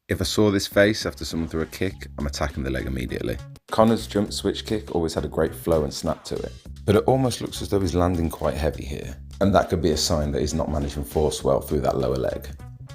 If I saw this face after someone threw a kick, I'm attacking the leg immediately. Conor's jump switch kick always had a great flow and snap to it, but it almost looks as though he's landing quite heavy here, and that could be a sign that he's not managing force well through that lower leg.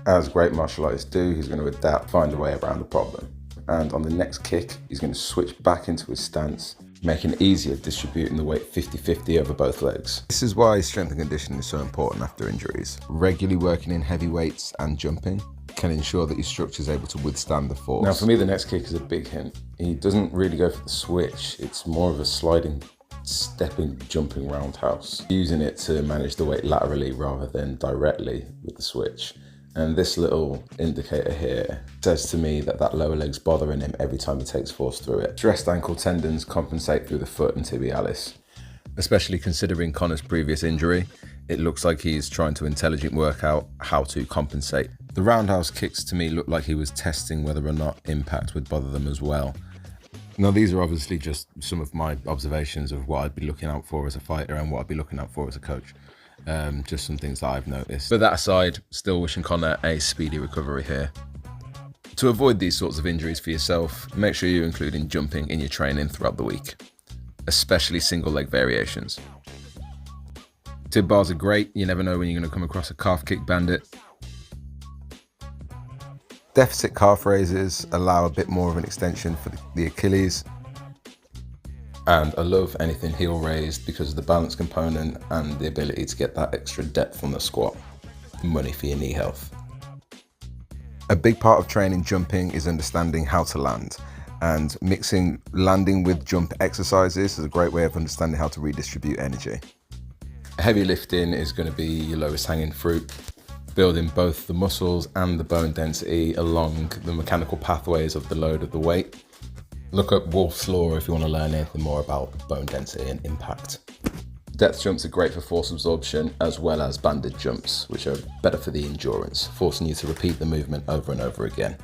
As great martial artists do, he's going to adapt, find a way around the problem, and on the next kick, he's going to switch back into his stance, making it easier distributing the weight 50-50 over both legs. This is why strength and conditioning is so important after injuries. Regularly working in heavy weights and jumping can ensure that your structure is able to withstand the force. Now for me, the next kick is a big hint. He doesn't really go for the switch. It's more of a sliding, stepping, jumping roundhouse, using it to manage the weight laterally rather than directly with the switch. And this little indicator here says to me that that lower leg's bothering him every time he takes force through it. Stressed ankle tendons compensate through the foot and tibialis. Especially considering Conor's previous injury, it looks like he's trying to intelligently work out how to compensate. The roundhouse kicks to me look like he was testing whether or not impact would bother them as well. Now these are obviously just some of my observations of what I'd be looking out for as a fighter and what I'd be looking out for as a coach. Just some things that I've noticed. But that aside, still wishing Conor a speedy recovery here. To avoid these sorts of injuries for yourself, make sure you're including jumping in your training throughout the week, especially single leg variations. Tib bars are great, you never know when you're going to come across a calf kick bandit. Deficit calf raises allow a bit more of an extension for the Achilles. And I love anything heel raised because of the balance component and the ability to get that extra depth on the squat. Money for your knee health. A big part of training jumping is understanding how to land, and mixing landing with jump exercises is a great way of understanding how to redistribute energy. Heavy lifting is going to be your lowest hanging fruit, building both the muscles and the bone density along the mechanical pathways of the load of the weight. Look up Wolf's Law if you want to learn anything more about bone density and impact. Depth jumps are great for force absorption, as well as banded jumps, which are better for the endurance, forcing you to repeat the movement over and over again.